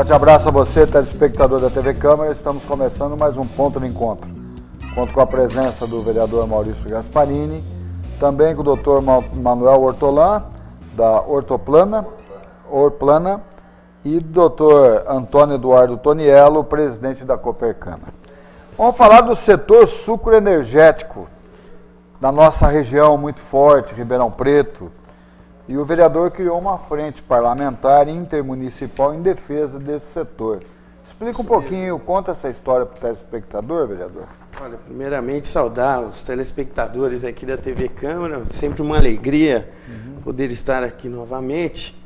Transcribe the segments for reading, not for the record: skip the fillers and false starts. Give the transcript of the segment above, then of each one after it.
Forte abraço a você, telespectador da TV Câmara. Estamos começando mais um Ponto de Encontro. Conto com a presença do vereador Maurício Gasparini, também com o doutor Manuel Ortolan, da Orplana, e do doutor Antônio Eduardo Toniello, presidente da Copercana. Vamos falar do setor sucroenergético da nossa região muito forte, Ribeirão Preto. E o vereador criou uma frente parlamentar intermunicipal em defesa desse setor. Explica um pouquinho, conta essa história para o telespectador, vereador. Olha, primeiramente saudar os telespectadores aqui da TV Câmara, sempre uma alegria poder estar aqui novamente.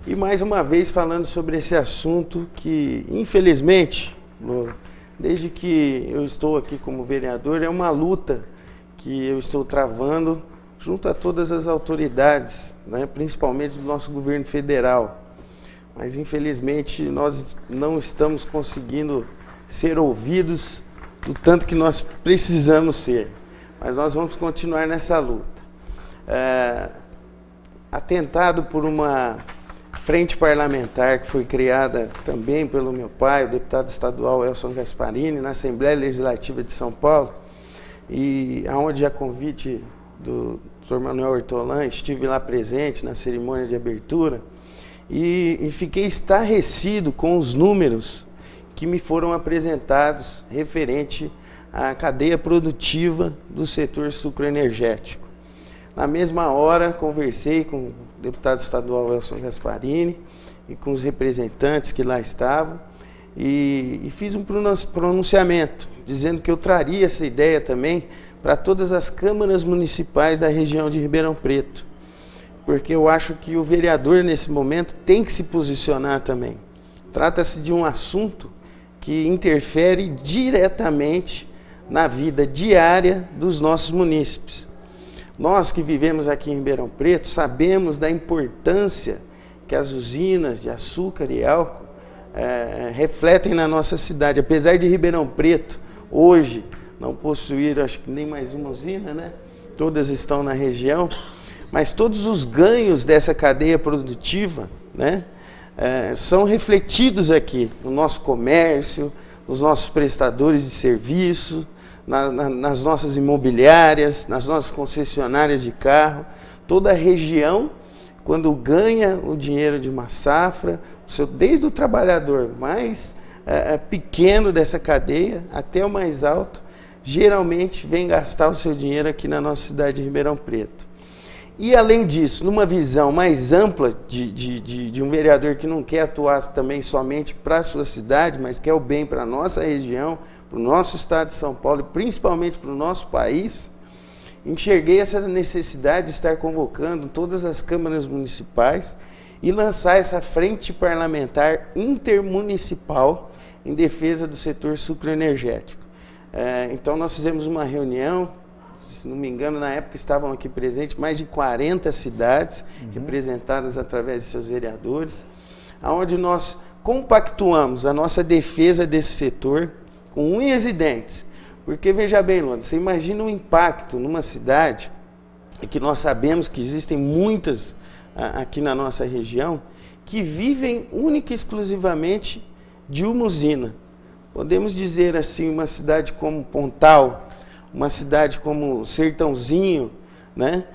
E mais uma vez falando sobre esse assunto que, infelizmente, desde que eu estou aqui como vereador, é uma luta que eu estou travando junto a todas as autoridades, né, principalmente do nosso governo federal. Mas, infelizmente, nós não estamos conseguindo ser ouvidos do tanto que nós precisamos ser. Mas nós vamos continuar nessa luta. Atentado por uma frente parlamentar que foi criada também pelo meu pai, o deputado estadual Elson Gasparini, na Assembleia Legislativa de São Paulo, e aonde a convite do Dr. Manuel Ortolan, estive lá presente na cerimônia de abertura e fiquei estarrecido com os números que me foram apresentados referente à cadeia produtiva do setor sucroenergético. Na mesma hora, conversei com o deputado estadual Elson Gasparini e com os representantes que lá estavam e fiz um pronunciamento dizendo que eu traria essa ideia também para todas as câmaras municipais da região de Ribeirão Preto, porque eu acho que o vereador nesse momento tem que se posicionar também. Trata-se de um assunto que interfere diretamente na vida diária dos nossos munícipes. Nós que vivemos aqui em Ribeirão Preto sabemos da importância que as usinas de açúcar e álcool refletem na nossa cidade. Apesar de Ribeirão Preto hoje não possuir, acho que nem mais uma usina, né? Todas estão na região, mas todos os ganhos dessa cadeia produtiva, né, são refletidos aqui no nosso comércio, nos nossos prestadores de serviço, nas nossas imobiliárias, nas nossas concessionárias de carro. Toda a região, quando ganha o dinheiro de uma safra, desde o trabalhador mais pequeno dessa cadeia até o mais alto, geralmente vem gastar o seu dinheiro aqui na nossa cidade de Ribeirão Preto. E além disso, numa visão mais ampla de um vereador que não quer atuar também somente para a sua cidade, mas quer o bem para a nossa região, para o nosso estado de São Paulo e principalmente para o nosso país, enxerguei essa necessidade de estar convocando todas as câmaras municipais e lançar essa frente parlamentar intermunicipal em defesa do setor sucroenergético. Então nós fizemos uma reunião, se não me engano, na época estavam aqui presentes mais de 40 cidades representadas através de seus vereadores, onde nós compactuamos a nossa defesa desse setor com unhas e dentes. Porque veja bem, Londres, você imagina um impacto numa cidade, e que nós sabemos que existem muitas aqui na nossa região, que vivem única e exclusivamente de uma usina. Podemos dizer assim, uma cidade como Pontal, uma cidade como Sertãozinho, né?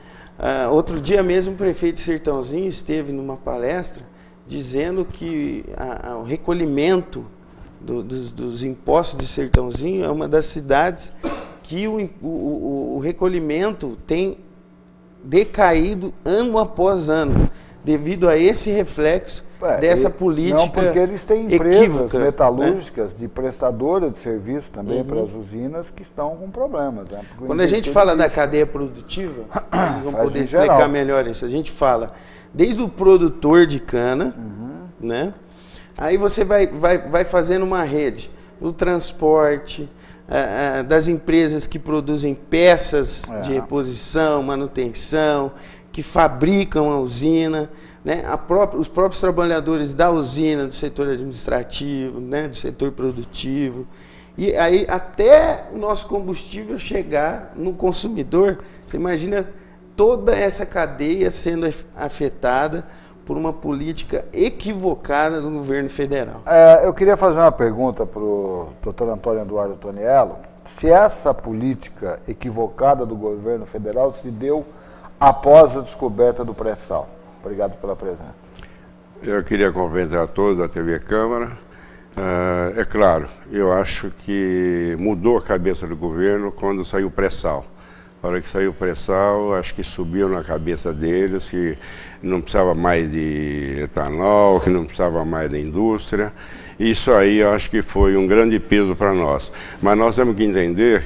Outro dia mesmo o prefeito de Sertãozinho esteve numa palestra dizendo que o recolhimento dos impostos de Sertãozinho é uma das cidades que o recolhimento tem decaído ano após ano, devido a esse reflexo dessa política equívoca. Não, porque eles têm empresas metalúrgicas, né, de prestadora de serviço também para as usinas que estão com problemas. Né? Quando a gente fala da cadeia produtiva, eles vão poder explicar melhor isso. A gente fala desde o produtor de cana, né? Aí você vai fazendo uma rede do transporte, das empresas que produzem peças de reposição, manutenção, que fabricam a usina, né? Os próprios trabalhadores da usina, do setor administrativo, né? Do setor produtivo. E aí até o nosso combustível chegar no consumidor, você imagina toda essa cadeia sendo afetada por uma política equivocada do governo federal. Eu queria fazer uma pergunta para o doutor Antônio Eduardo Toniello, se essa política equivocada do governo federal se deu após a descoberta do pré-sal. Obrigado pela presença. Eu queria cumprimentar a todos da TV Câmara. É claro, eu acho que mudou a cabeça do governo quando saiu o pré-sal. Na hora que saiu o pré-sal, acho que subiu na cabeça deles que não precisava mais de etanol, que não precisava mais da indústria. Isso aí eu acho que foi um grande peso para nós. Mas nós temos que entender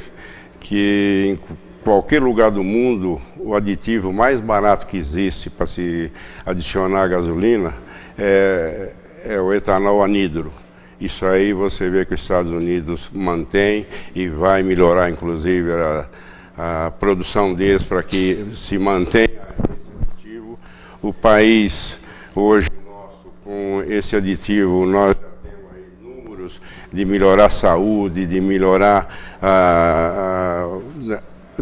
que em qualquer lugar do mundo, o aditivo mais barato que existe para se adicionar à gasolina é o etanol anidro. Isso aí você vê que os Estados Unidos mantém e vai melhorar, inclusive, a produção deles para que se mantenha esse aditivo. O país, hoje, nosso, com esse aditivo, nós já temos aí números de melhorar a saúde, de melhorar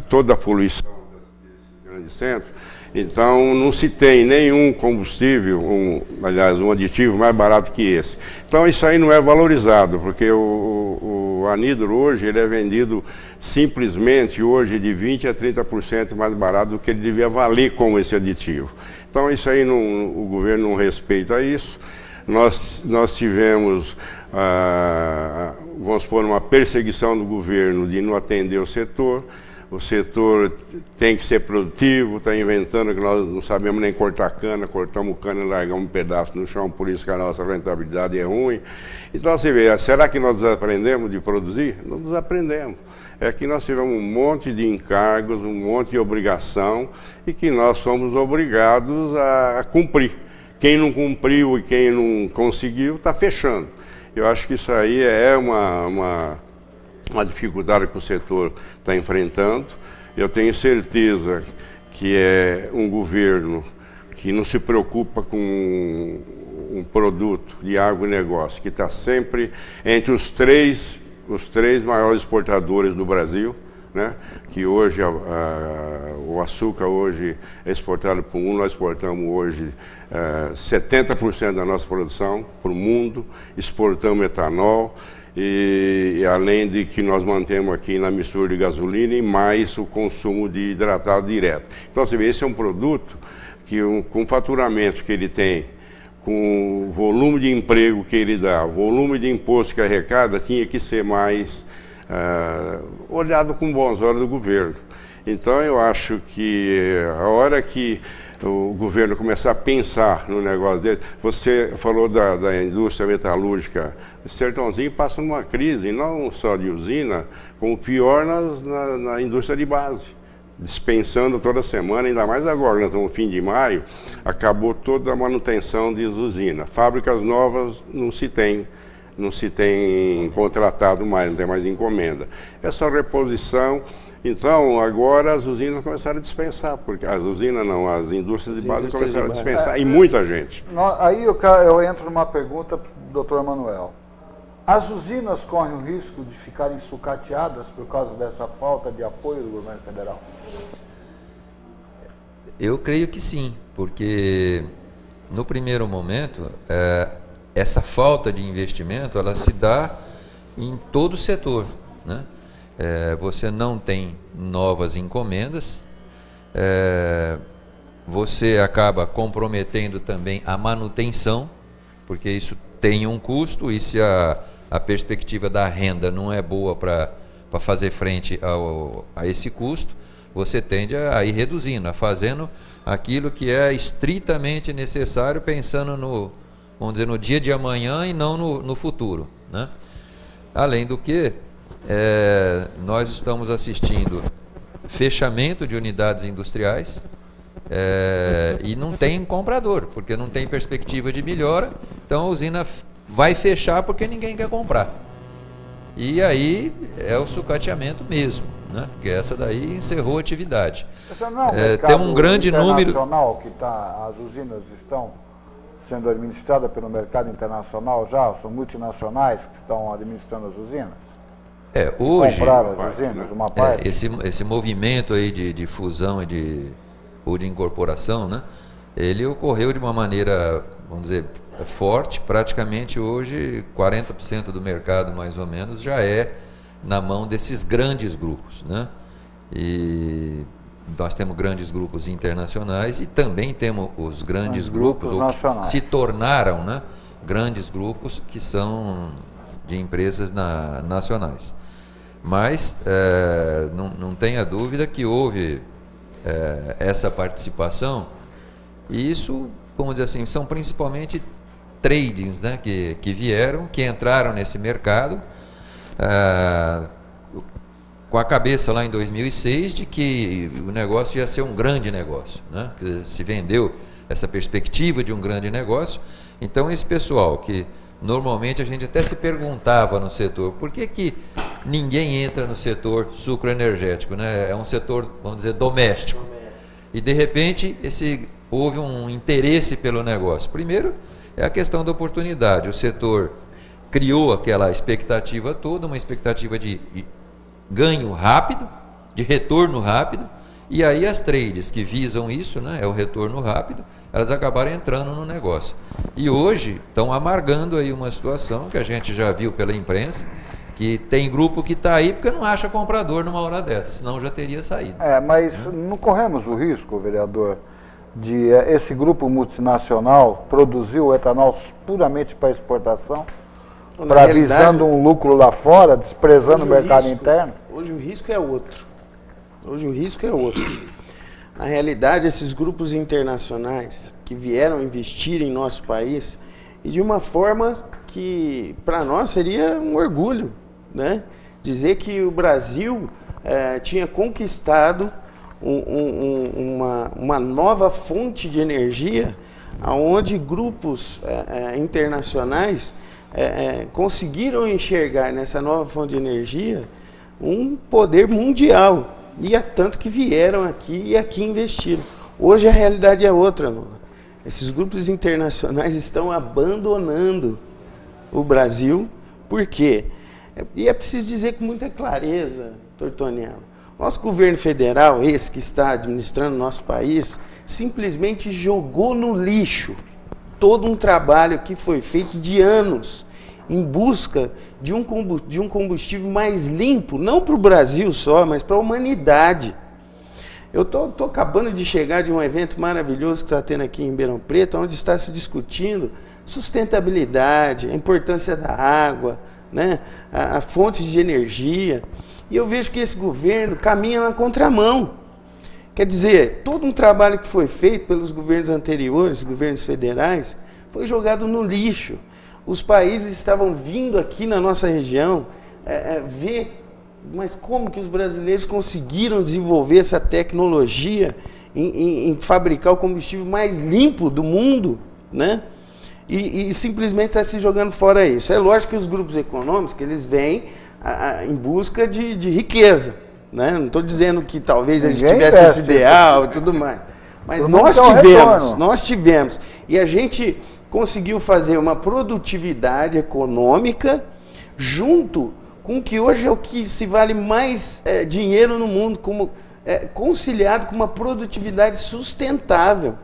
toda a poluição desses grandes centros. Então, não se tem nenhum combustível, aliás, um aditivo mais barato que esse. Então, isso aí não é valorizado, porque o anidro hoje ele é vendido simplesmente hoje de 20% a 30% mais barato do que ele devia valer com esse aditivo. Então, isso aí o governo não respeita isso. Nós tivemos, vamos supor, uma perseguição do governo de não atender o setor. O setor tem que ser produtivo, está inventando que nós não sabemos nem cortar cana, cortamos cana e largamos um pedaço no chão, por isso que a nossa rentabilidade é ruim. Então você vê, será que nós desaprendemos de produzir? Não desaprendemos. É que nós tivemos um monte de encargos, um monte de obrigação e que nós somos obrigados a cumprir. Quem não cumpriu e quem não conseguiu está fechando. Eu acho que isso aí é uma dificuldade que o setor está enfrentando. Eu tenho certeza que é um governo que não se preocupa com um produto de agronegócio, que está sempre entre os três maiores exportadores do Brasil, né? Que hoje o açúcar hoje é exportado para o mundo, nós exportamos hoje 70% da nossa produção para o mundo, exportamos etanol, e além de que nós mantemos aqui na mistura de gasolina e mais o consumo de hidratado direto. Então você vê, esse é um produto que com o faturamento que ele tem, com o volume de emprego que ele dá, o volume de imposto que arrecada, tinha que ser mais olhado com bons olhos do governo. Então eu acho que a hora que o governo começar a pensar no negócio dele, você falou da indústria metalúrgica, o Sertãozinho passa numa crise, não só de usina, como pior na indústria de base, dispensando toda semana, ainda mais agora, nós estamos no fim de maio, acabou toda a manutenção de usina. Fábricas novas não se tem contratado mais, não tem mais encomenda. É só reposição. Então, agora as usinas começaram a dispensar, porque as usinas não, as indústrias de base começaram a dispensar, e muita gente. Aí eu entro numa pergunta para o doutor Manuel. As usinas correm o risco de ficarem sucateadas por causa dessa falta de apoio do governo federal? Eu creio que sim, porque no primeiro momento, essa falta de investimento, ela se dá em todo o setor, né? Você não tem novas encomendas, você acaba comprometendo também a manutenção, porque isso tem um custo, e se a perspectiva da renda não é boa para fazer frente a esse custo, você tende a ir reduzindo, a fazendo aquilo que é estritamente necessário, pensando vamos dizer, no dia de amanhã e não no futuro, né? Além do que, nós estamos assistindo fechamento de unidades industriais e não tem comprador, porque não tem perspectiva de melhora, então a usina vai fechar porque ninguém quer comprar. E aí é o sucateamento mesmo, né? Porque essa daí encerrou a atividade. Tem um grande número... Que as usinas estão sendo administradas pelo mercado internacional já? São multinacionais que estão administrando as usinas? Hoje, compraram as usinas, uma parte. Esse movimento aí de fusão ou de incorporação, né? ele ocorreu de uma maneira, vamos dizer, forte. Praticamente hoje 40% do mercado, mais ou menos, já é na mão desses grandes grupos, né? E nós temos grandes grupos internacionais e também temos os grandes grupos ou que se tornaram, né, grandes grupos que são de empresas nacionais. Mas não tenha dúvida que houve essa participação, e isso, vamos dizer assim, são principalmente tradings, né, que vieram, que entraram nesse mercado com a cabeça lá em 2006 de que o negócio ia ser um grande negócio, né? Que se vendeu essa perspectiva de um grande negócio. Então esse pessoal que normalmente a gente até se perguntava no setor, por que ninguém entra no setor sucroenergético, né? É um setor, vamos dizer, doméstico. E de repente houve um interesse pelo negócio. Primeiro é a questão da oportunidade. O setor criou aquela expectativa toda, uma expectativa de ganho rápido, de retorno rápido, e aí as trades que visam isso, né, é o retorno rápido, elas acabaram entrando no negócio. E hoje estão amargando aí uma situação que a gente já viu pela imprensa, que tem grupo que está aí porque não acha comprador numa hora dessa, senão já teria saído. Mas não corremos o risco, vereador, de esse grupo multinacional produzir o etanol puramente para exportação? Para visando um lucro lá fora, desprezando o mercado interno? Hoje o risco é outro. Na realidade, esses grupos internacionais que vieram investir em nosso país, e de uma forma que para nós seria um orgulho, né? Dizer que o Brasil tinha conquistado uma nova fonte de energia, onde grupos internacionais conseguiram enxergar nessa nova fonte de energia um poder mundial, e é tanto que vieram aqui e aqui investiram. Hoje a realidade é outra, Lula. Esses grupos internacionais estão abandonando o Brasil. Por quê? E é preciso dizer com muita clareza, Tortoniello, nosso governo federal, esse que está administrando o nosso país, simplesmente jogou no lixo todo um trabalho que foi feito de anos em busca de um combustível mais limpo, não para o Brasil só, mas para a humanidade. Eu estou acabando de chegar de um evento maravilhoso que está tendo aqui em Ribeirão Preto, onde está se discutindo sustentabilidade, a importância da água, né, a fonte de energia. E eu vejo que esse governo caminha na contramão. Quer dizer, todo um trabalho que foi feito pelos governos anteriores, governos federais, foi jogado no lixo. Os países estavam vindo aqui na nossa região ver, mas como que os brasileiros conseguiram desenvolver essa tecnologia em fabricar o combustível mais limpo do mundo, né? E simplesmente está se jogando fora isso. É lógico que os grupos econômicos, que eles vêm em busca de riqueza, né? Não estou dizendo que talvez eles tivessem esse ideal e tudo mais, mas nós tivemos, e a gente conseguiu fazer uma produtividade econômica junto com o que hoje é o que se vale mais dinheiro no mundo, conciliado com uma produtividade sustentável.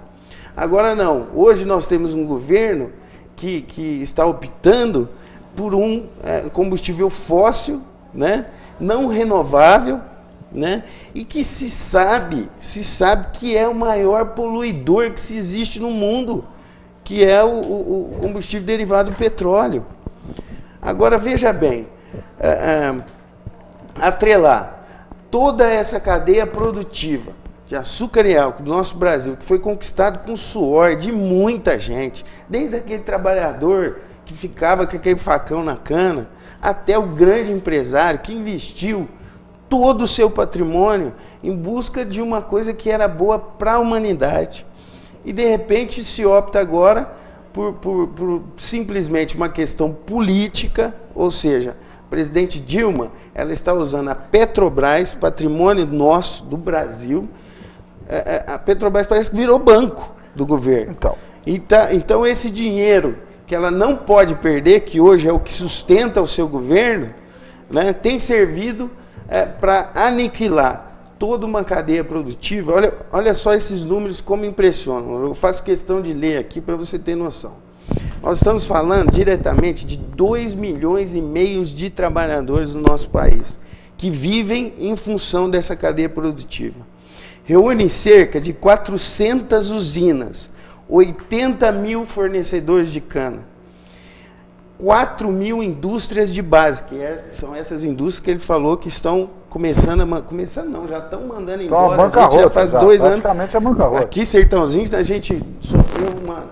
Agora não, hoje nós temos um governo que está optando por um combustível fóssil, né, não renovável, né, e que se sabe que é o maior poluidor que se existe no mundo, que é o combustível derivado do petróleo. Agora veja bem, atrelar toda essa cadeia produtiva de açúcar e álcool do nosso Brasil, que foi conquistado com o suor de muita gente, desde aquele trabalhador que ficava com aquele facão na cana, até o grande empresário que investiu todo o seu patrimônio em busca de uma coisa que era boa para a humanidade. E de repente se opta agora por simplesmente uma questão política, ou seja, a presidente Dilma, ela está usando a Petrobras, patrimônio nosso, do Brasil. A Petrobras parece que virou banco do governo. Então esse dinheiro que ela não pode perder, que hoje é o que sustenta o seu governo, né, tem servido para aniquilar toda uma cadeia produtiva. Olha só esses números como impressionam. Eu faço questão de ler aqui para você ter noção. Nós estamos falando diretamente de 2,5 milhões de trabalhadores no nosso país, que vivem em função dessa cadeia produtiva. Reúne cerca de 400 usinas, 80 mil fornecedores de cana, 4 mil indústrias de base, que são essas indústrias que ele falou que estão já estão mandando embora. A gente já faz 2 anos. Aqui, Sertãozinho, a gente sofreu uma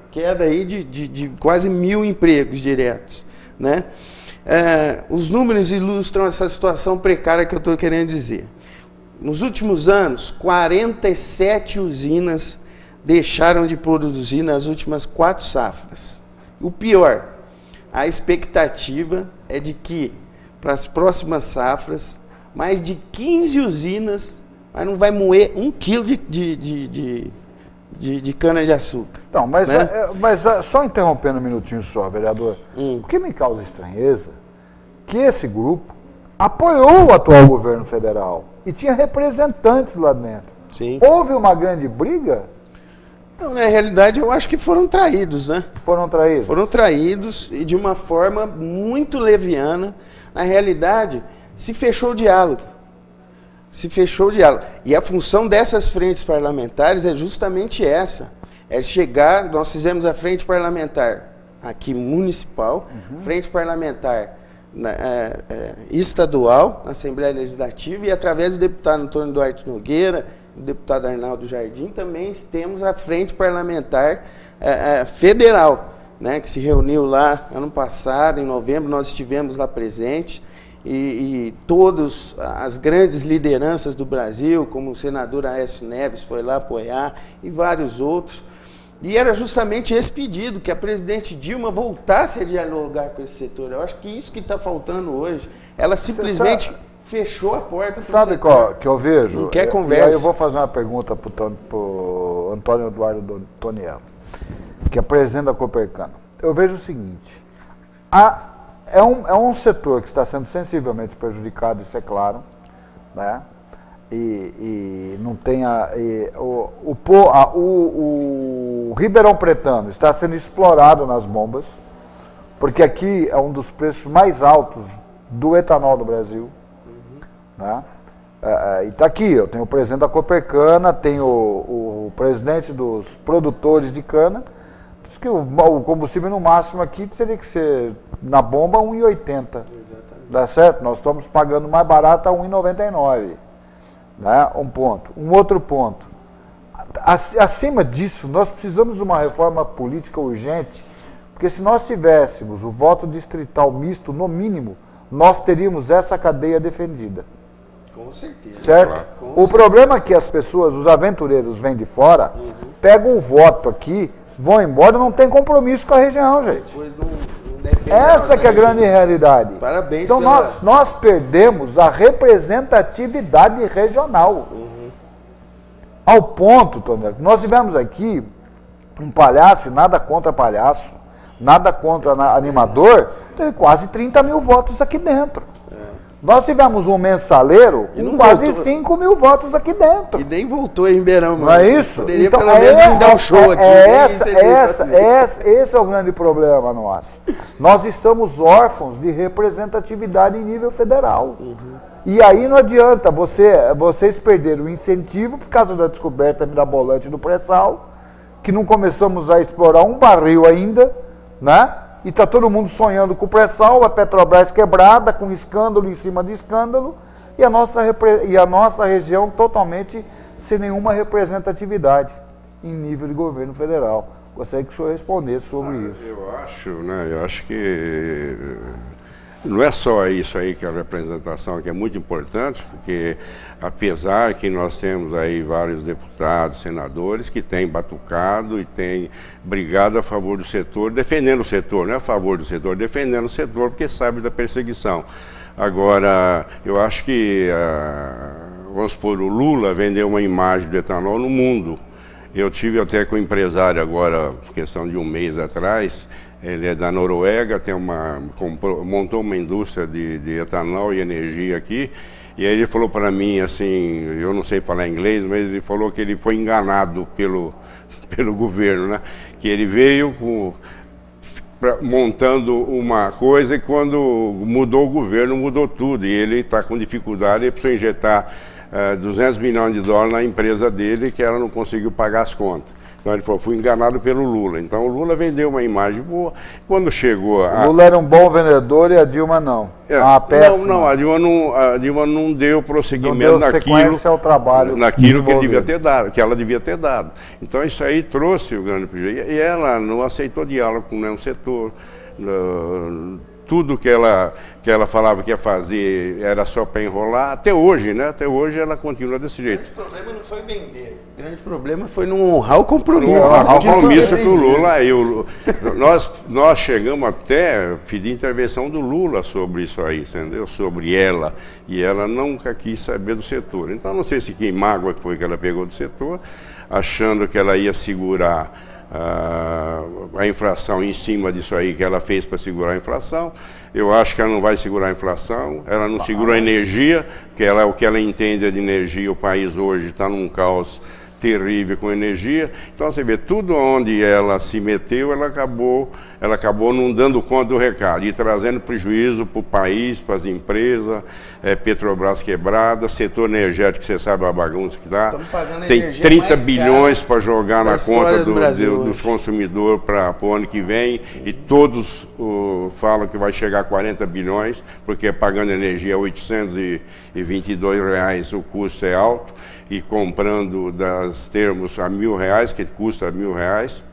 queda aí de quase 1.000 empregos diretos, né? Os números ilustram essa situação precária que eu estou querendo dizer. Nos últimos anos, 47 usinas deixaram de produzir nas últimas 4 safras. O pior, a expectativa é de que, para as próximas safras, mais de 15 usinas não vai moer 1 quilo de cana-de-açúcar. Então, mas, né? mas só interrompendo um minutinho só, vereador, o que me causa estranheza é que esse grupo apoiou o atual governo federal e tinha representantes lá dentro. Sim. Houve uma grande briga? Não, na realidade, eu acho que foram traídos, né? Foram traídos? Foram traídos e de uma forma muito leviana. Na realidade, se fechou o diálogo. Se fechou o diálogo. E a função dessas frentes parlamentares é justamente essa. É chegar, nós fizemos a frente parlamentar aqui municipal, frente parlamentar estadual, na Assembleia Legislativa, e através do deputado Antônio Duarte Nogueira, do deputado Arnaldo Jardim, também temos a frente parlamentar federal, né, que se reuniu lá ano passado, em novembro, nós estivemos lá presentes, e todas as grandes lideranças do Brasil, como o senador Aécio Neves foi lá apoiar, e vários outros. E era justamente esse pedido, que a presidente Dilma voltasse a dialogar com esse setor. Eu acho que isso que está faltando hoje. Ela simplesmente fechou a porta. Sabe qual que eu vejo? Não quer conversa. E aí eu vou fazer uma pergunta para o Antônio Eduardo Toniello, que é presidente da Copercana. Eu vejo o seguinte, é um setor que está sendo sensivelmente prejudicado, isso é claro, né? E não tem o Ribeirão Pretano está sendo explorado nas bombas, porque aqui é um dos preços mais altos do etanol do Brasil, né? E está aqui, eu tenho o presidente da Copercana, tenho o presidente dos produtores de cana, diz que o combustível no máximo aqui teria que ser, na bomba, R$ 1,80. Dá certo? Nós estamos pagando mais barato a R$ 1,99. Né? Um ponto. Um outro ponto. Acima disso, nós precisamos de uma reforma política urgente, porque se nós tivéssemos o voto distrital misto, no mínimo, nós teríamos essa cadeia defendida. Com certeza. Certo? Claro. O problema é que as pessoas, os aventureiros vêm de fora, pegam o voto aqui, vão embora e não tem compromisso com a região, gente. Depois não defende Essa que é a grande realidade. Parabéns. Então nós perdemos a representatividade regional. Ao ponto, Tonel, que nós tivemos aqui um palhaço, nada contra palhaço, nada contra animador, teve quase 30 mil votos aqui dentro. Nós tivemos um mensaleiro com quase 5 mil votos aqui dentro. E nem voltou em Ribeirão, mano. Não é isso? Poderia então, pelo menos me dar um show aqui. Esse é o grande problema nosso. Nós estamos órfãos de representatividade em nível federal. E aí não adianta, vocês perderam o incentivo por causa da descoberta mirabolante do pré-sal, que não começamos a explorar um barril ainda, né? E está todo mundo sonhando com o pré-sal, a Petrobras quebrada, com escândalo em cima de escândalo, e a nossa região totalmente sem nenhuma representatividade em nível de governo federal. Gostaria que o senhor respondesse sobre isso. Eu acho que não é só isso aí que a representação que é muito importante, porque apesar que nós temos aí vários deputados, senadores que têm batucado e têm brigado a favor do setor, defendendo o setor, não é a favor do setor, defendendo o setor porque sabe da perseguição. Agora, eu acho que, vamos supor, o Lula vendeu uma imagem do etanol no mundo. Eu tive até com um empresário agora, questão de um mês atrás, ele é da Noruega, montou uma indústria de etanol e energia aqui, E aí ele falou para mim, assim, eu não sei falar inglês, mas ele falou que ele foi enganado pelo governo, né? Que ele veio montando uma coisa e quando mudou o governo, mudou tudo. E ele está com dificuldade, ele precisou injetar 200 milhões de dólares na empresa dele, que ela não conseguiu pagar as contas. Então ele falou, fui enganado pelo Lula. Então o Lula vendeu uma imagem boa. Quando chegou O Lula era um bom vendedor e a Dilma não. Não, a Dilma não deu prosseguimento ao trabalho naquilo que ela devia ter dado. Então isso aí trouxe o grande prejuízo. E ela não aceitou diálogo com nenhum setor. Tudo que ela falava que ia fazer era só para enrolar, até hoje, né? Até hoje ela continua desse jeito. O grande problema não foi vender, o grande problema foi não honrar o compromisso. Honrar o compromisso que o Lula... Nós chegamos até a pedir intervenção do Lula sobre isso aí, entendeu? Sobre ela, e ela nunca quis saber do setor. Então não sei se que mágoa foi que ela pegou do setor, achando que ela ia segurar a inflação em cima disso aí que ela fez para segurar a inflação. Eu acho que ela não vai segurar a inflação, ela não segura a energia, que o que ela entende de energia, o país hoje está num caos terrível com energia. Então você vê, tudo onde ela se meteu, ela acabou não dando conta do recado e trazendo prejuízo para o país, para as empresas, Petrobras quebrada, setor energético, você sabe a bagunça que dá. Tem 30 bilhões para jogar na conta dos consumidores para o ano que vem, e todos falam que vai chegar a 40 bilhões, porque pagando energia a R$822 o custo é alto, e comprando das termos a R$1.000, que custa R$1.000,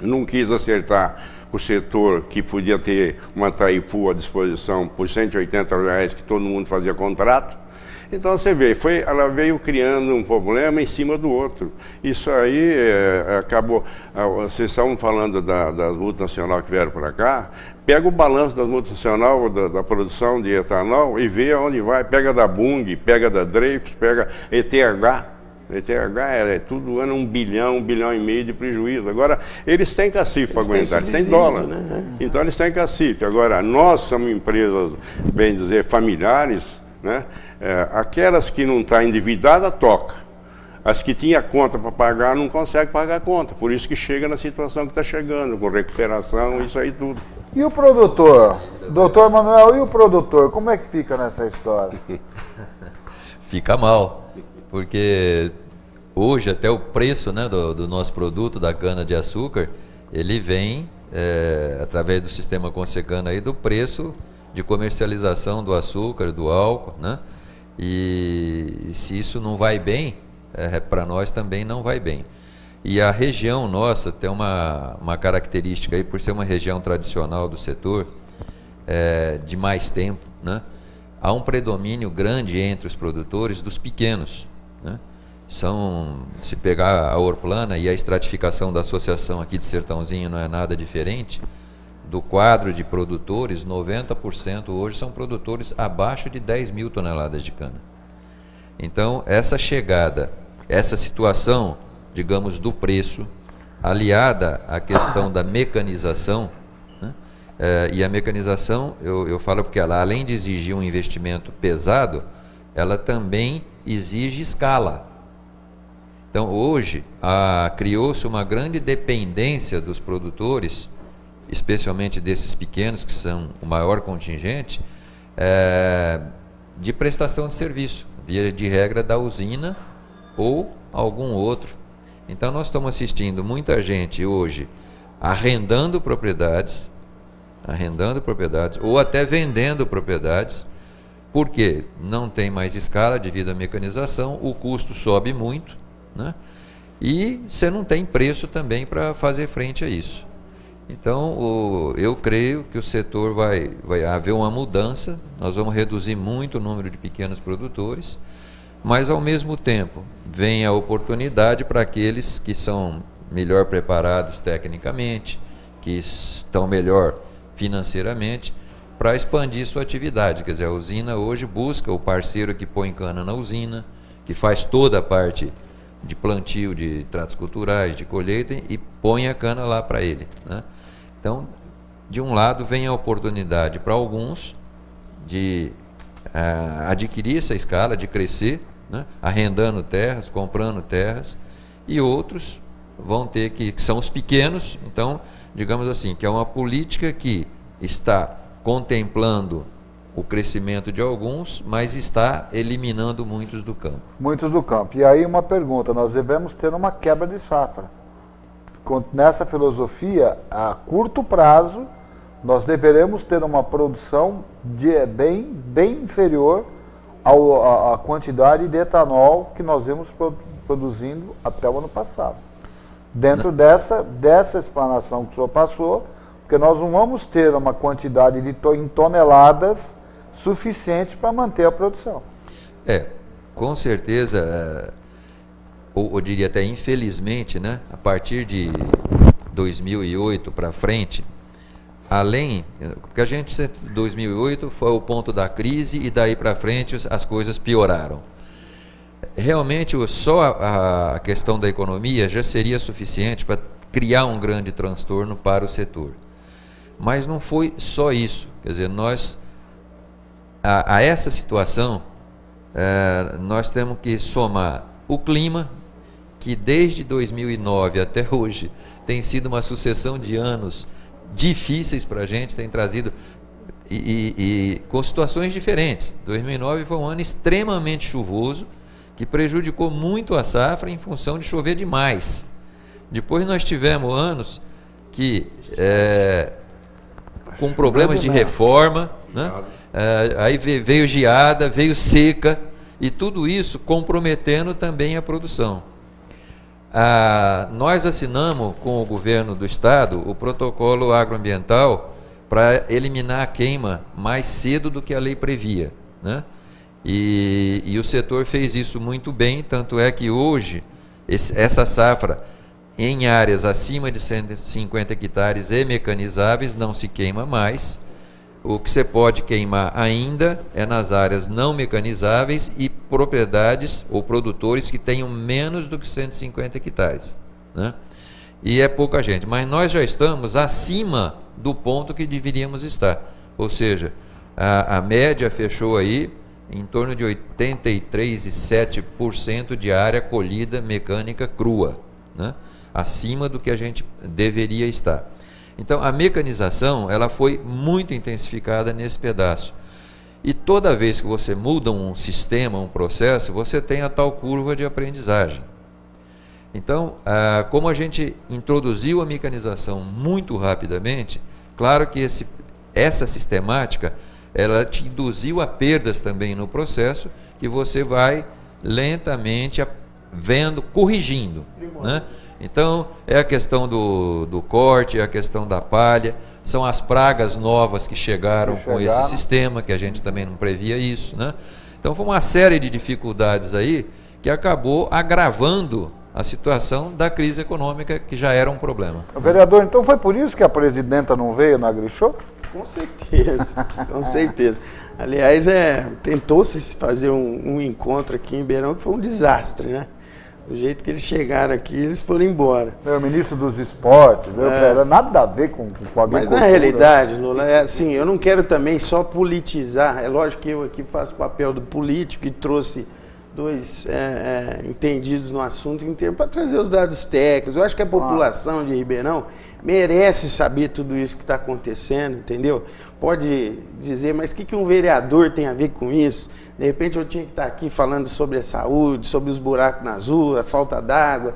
não quis acertar o setor que podia ter uma Itaipu à disposição por R$180, que todo mundo fazia contrato. Então você vê, ela veio criando um problema em cima do outro. Isso aí acabou. Vocês estavam falando das multinacionais que vieram para cá. Pega o balanço das multinacionais, da produção de etanol, e vê aonde vai. Pega da Bunge, pega da Dreyfus, pega ETH. ETH é tudo ano 1 bilhão, 1,5 bilhão de prejuízo. Agora, eles têm cacife para aguentar, eles têm dólar. Né? Então eles têm cacife. Agora, nós somos empresas, bem dizer, familiares, né? Aquelas que não estão endividadas, toca. As que tinham conta para pagar, não conseguem pagar a conta. Por isso que chega na situação que está chegando, com recuperação, isso aí tudo. E o produtor? Doutor Manuel, e o produtor? Como é que fica nessa história? Fica mal, porque hoje até o preço, né, do nosso produto, da cana-de-açúcar, ele vem, através do sistema Consecana aí, do preço de comercialização do açúcar, do álcool, né? E se isso não vai bem, para nós também não vai bem. E a região nossa tem uma característica aí, por ser uma região tradicional do setor, de mais tempo, né? Há um predomínio grande entre os produtores dos pequenos, né? Se pegar a Orplana e a estratificação da associação aqui de Sertãozinho não é nada diferente, do quadro de produtores, 90% hoje são produtores abaixo de 10 mil toneladas de cana. Então, essa chegada, essa situação, digamos, do preço, aliada à questão da mecanização, né? E a mecanização, eu falo porque ela, além de exigir um investimento pesado, ela também exige escala. Então, hoje, criou-se uma grande dependência dos produtores, especialmente desses pequenos, que são o maior contingente, de prestação de serviço, via de regra da usina ou algum outro. Então nós estamos assistindo muita gente hoje arrendando propriedades ou até vendendo propriedades, porque não tem mais escala devido à mecanização, o custo sobe muito, né? E você não tem preço também para fazer frente a isso. Então, eu creio que o setor vai haver uma mudança, nós vamos reduzir muito o número de pequenos produtores, mas ao mesmo tempo vem a oportunidade para aqueles que são melhor preparados tecnicamente, que estão melhor financeiramente, para expandir sua atividade. Quer dizer, a usina hoje busca o parceiro que põe cana na usina, que faz toda a parte de plantio de tratos culturais, de colheita, e põe a cana lá para ele, né? Então, de um lado vem a oportunidade para alguns de adquirir essa escala, de crescer, né, arrendando terras, comprando terras, e outros vão ter que são os pequenos. Então, digamos assim, que é uma política que está contemplando o crescimento de alguns, mas está eliminando muitos do campo. Muitos do campo. E aí uma pergunta, nós devemos ter uma quebra de safra. Nessa filosofia, a curto prazo, nós deveremos ter uma produção bem inferior à quantidade de etanol que nós vimos produzindo até o ano passado. Dentro dessa explanação que o senhor passou, porque nós não vamos ter uma quantidade em toneladas suficiente para manter a produção. Com certeza, eu diria até infelizmente, né, a partir de 2008 para frente, porque a gente sempre, 2008 foi o ponto da crise e daí para frente as coisas pioraram. Realmente só a questão da economia já seria suficiente para criar um grande transtorno para o setor. Mas não foi só isso, quer dizer, a essa situação, nós temos que somar o clima, que desde 2009 até hoje tem sido uma sucessão de anos difíceis para a gente, tem trazido, e com situações diferentes. 2009 foi um ano extremamente chuvoso, que prejudicou muito a safra em função de chover demais. Depois nós tivemos anos que, com problemas de reforma, né? Aí veio geada, veio seca, e tudo isso comprometendo também a produção. Nós assinamos com o governo do estado o protocolo agroambiental para eliminar a queima mais cedo do que a lei previa, né? E o setor fez isso muito bem, tanto é que hoje essa safra em áreas acima de 150 hectares e mecanizáveis não se queima mais. O que você pode queimar ainda é nas áreas não mecanizáveis e propriedades ou produtores que tenham menos do que 150 hectares, né? E é pouca gente, mas nós já estamos acima do ponto que deveríamos estar. Ou seja, a média fechou aí em torno de 83,7% de área colhida mecânica crua, né? Acima do que a gente deveria estar. Então, a mecanização ela foi muito intensificada nesse pedaço. E toda vez que você muda um sistema, um processo, você tem a tal curva de aprendizagem. Então, como a gente introduziu a mecanização muito rapidamente, claro que essa sistemática ela te induziu a perdas também no processo, que você vai lentamente vendo, corrigindo, né? Então, é a questão do corte, é a questão da palha, são as pragas novas que chegaram com esse sistema, que a gente também não previa isso, né? Então, foi uma série de dificuldades aí que acabou agravando a situação da crise econômica, que já era um problema. Vereador, então foi por isso que a presidenta não veio na AgriShow? Com certeza, com certeza. Aliás, tentou-se fazer um encontro aqui em Ribeirão que foi um desastre, né? Do jeito que eles chegaram aqui, eles foram embora. O ministro dos esportes, nada a ver com a agricultura. Mas na realidade, Lula, assim, eu não quero também só politizar. É lógico que eu aqui faço o papel do político e trouxe dois entendidos no assunto inteiro para trazer os dados técnicos. Eu acho que a população de Ribeirão merece saber tudo isso que está acontecendo, entendeu? Pode dizer, mas o que um vereador tem a ver com isso? De repente eu tinha que estar aqui falando sobre a saúde, sobre os buracos nas ruas, a falta d'água.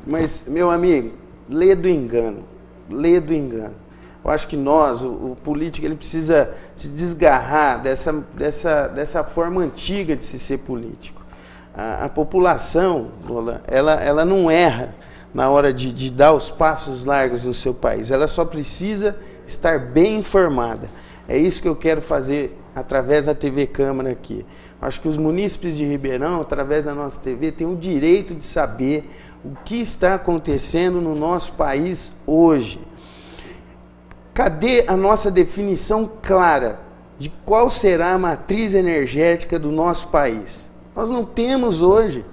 Mas, meu amigo, lê do engano, lê do engano. Eu acho que nós, o político, ele precisa se desgarrar dessa forma antiga de se ser político. A população, Lola, ela não erra na hora de dar os passos largos no seu país. Ela só precisa estar bem informada. É isso que eu quero fazer através da TV Câmara aqui. Acho que os munícipes de Ribeirão, através da nossa TV, têm o direito de saber o que está acontecendo no nosso país hoje. Cadê a nossa definição clara de qual será a matriz energética do nosso país? Nós não temos hoje.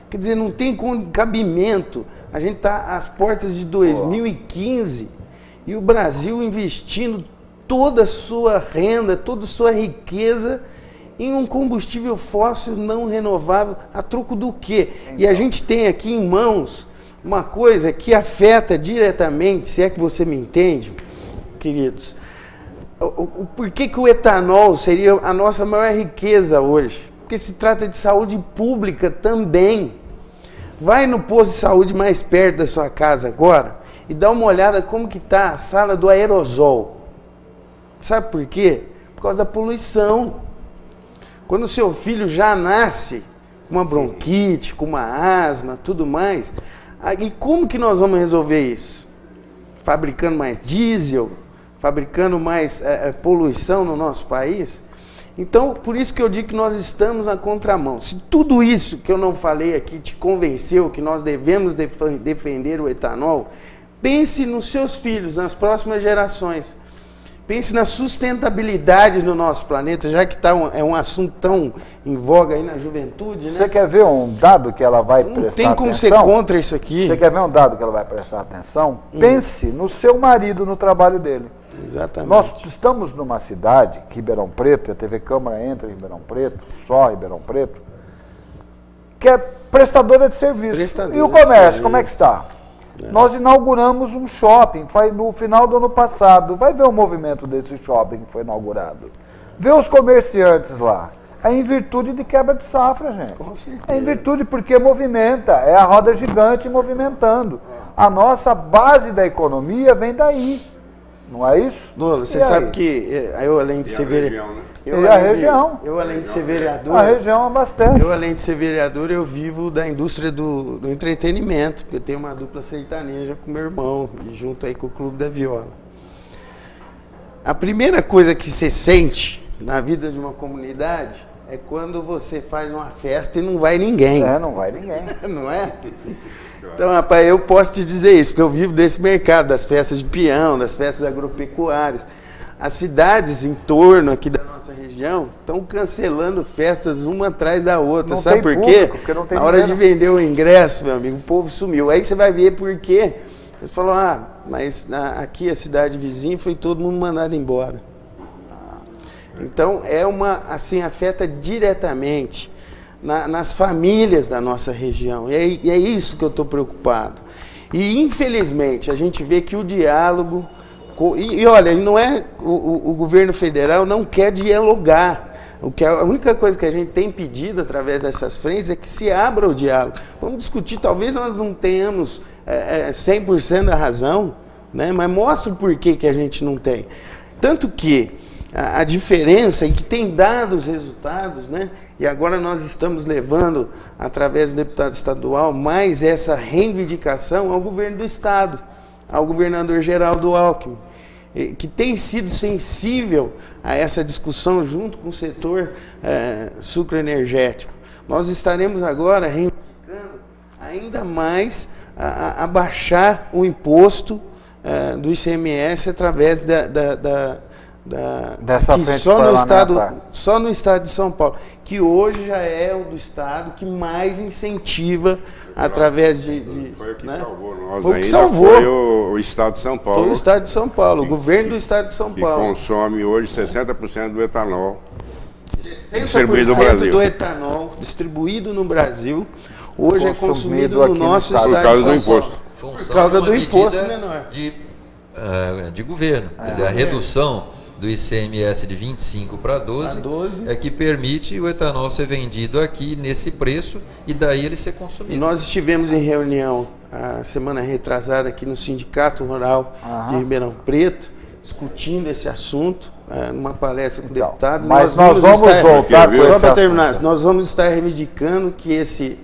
Quer dizer, não tem cabimento. A gente está às portas de 2015 e o Brasil investindo toda a sua renda, toda a sua riqueza em um combustível fóssil não renovável, a troco do quê? E a gente tem aqui em mãos uma coisa que afeta diretamente, se é que você me entende, queridos, por que o etanol seria a nossa maior riqueza hoje? Porque se trata de saúde pública também. Vai no posto de saúde mais perto da sua casa agora e dá uma olhada como que está a sala do aerosol. Sabe por quê? Por causa da poluição. Quando o seu filho já nasce com uma bronquite, com uma asma, tudo mais, e como que nós vamos resolver isso? Fabricando mais diesel, fabricando mais poluição no nosso país? Então, por isso que eu digo que nós estamos na contramão. Se tudo isso que eu não falei aqui te convenceu que nós devemos defender o etanol, pense nos seus filhos, nas próximas gerações. Pense na sustentabilidade do nosso planeta, já que é um assunto tão em voga aí na juventude, né? Você quer ver um dado que ela vai prestar atenção? Não tem como ser contra isso aqui. Você quer ver um dado que ela vai prestar atenção? Pense no seu marido, no trabalho dele. Exatamente. Nós estamos numa cidade, Ribeirão Preto, a TV Câmara entra em Ribeirão Preto, só Ribeirão Preto, que é prestadora de serviço. E o comércio, como é que está? Nós inauguramos um shopping, foi no final do ano passado. Vai ver o movimento desse shopping que foi inaugurado. Vê os comerciantes lá. É em virtude de quebra de safra, gente. Com certeza. É em virtude porque movimenta, é a roda gigante movimentando. A nossa base da economia vem daí. Não é isso? Lula, você sabe que eu, além de ser vereador, eu além de ser vereador, a região abastece. Eu, além de ser vereador, eu vivo da indústria do entretenimento, porque eu tenho uma dupla sertaneja com meu irmão, e junto aí com o Clube da Viola. A primeira coisa que você sente na vida de uma comunidade é quando você faz uma festa e não vai ninguém. Não vai ninguém. Não é? Então, rapaz, eu posso te dizer isso, porque eu vivo desse mercado, das festas de peão, das festas agropecuárias. As cidades em torno aqui da nossa região estão cancelando festas uma atrás da outra. Não sabe por quê? Na hora de vender o ingresso, meu amigo, o povo sumiu. Aí você vai ver por quê. Eles falaram, mas aqui a cidade vizinha foi todo mundo mandado embora. Então, assim, afeta diretamente nas famílias da nossa região. E é isso que eu estou preocupado. E, infelizmente, a gente vê que o diálogo... E olha, não é o governo federal não quer dialogar. A única coisa que a gente tem pedido através dessas frentes é que se abra o diálogo. Vamos discutir, talvez nós não tenhamos 100% da razão, né? Mas mostra o porquê que a gente não tem. Tanto que a diferença e que tem dado os resultados, né? E agora nós estamos levando, através do deputado estadual, mais essa reivindicação ao governo do Estado, ao governador Geraldo Alckmin, que tem sido sensível a essa discussão junto com o setor sucroenergético. Nós estaremos agora reivindicando ainda mais a baixar o imposto do ICMS através dessa que frente só no estado de São Paulo, que hoje já é o do estado que mais incentiva através foi o que salvou nós. Foi o que salvou. Foi o estado de São Paulo. Foi o estado de São Paulo, o governo do estado de São Paulo. Que consome hoje 60% do etanol 60% do etanol distribuído no Brasil hoje é consumido no nosso estado de São Paulo. Por causa do imposto menor. De governo. Quer dizer, a redução do ICMS de 25 para 12 é que permite o etanol ser vendido aqui nesse preço e daí ele ser consumido. E nós estivemos em reunião a semana retrasada aqui no Sindicato Rural de Ribeirão Preto, discutindo esse assunto, numa palestra com deputados. Mas nós vamos voltar, só para terminar, nós vamos estar reivindicando que esse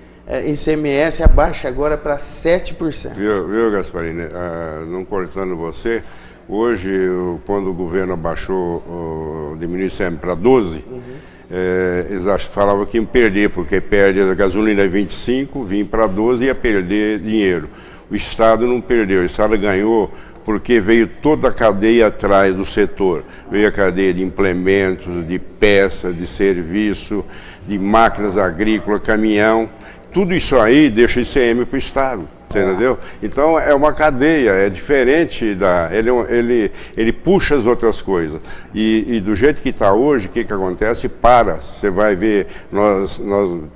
ICMS abaixe agora para 7%. Viu, Gasparini? Não cortando você, hoje, quando o governo abaixou, diminuiu o ICMS para 12%, eles falavam que iam perder, porque perde a gasolina é 25%, vinha para 12% e ia perder dinheiro. O Estado não perdeu, o Estado ganhou porque veio toda a cadeia atrás do setor. Veio a cadeia de implementos, de peças, de serviço, de máquinas agrícolas, caminhão. Tudo isso aí deixa ICM para o Estado. Você entendeu? Então é uma cadeia, é diferente ele puxa as outras coisas. E do jeito que está hoje, o que acontece? Para. Você vai ver, nós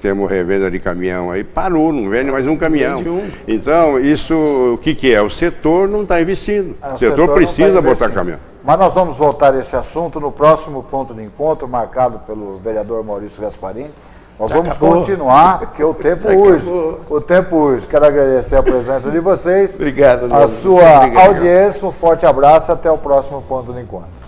temos revenda de caminhão aí, parou, não vende mais um caminhão. Então, isso o que é? O setor não está investindo. O setor precisa botar caminhão. Mas nós vamos voltar a esse assunto no próximo ponto de encontro, marcado pelo vereador Maurício Gasparini. Nós vamos continuar, porque o tempo urge. O tempo urge. Quero agradecer a presença de vocês. Obrigado, a sua audiência, um forte abraço e até o próximo ponto de encontro.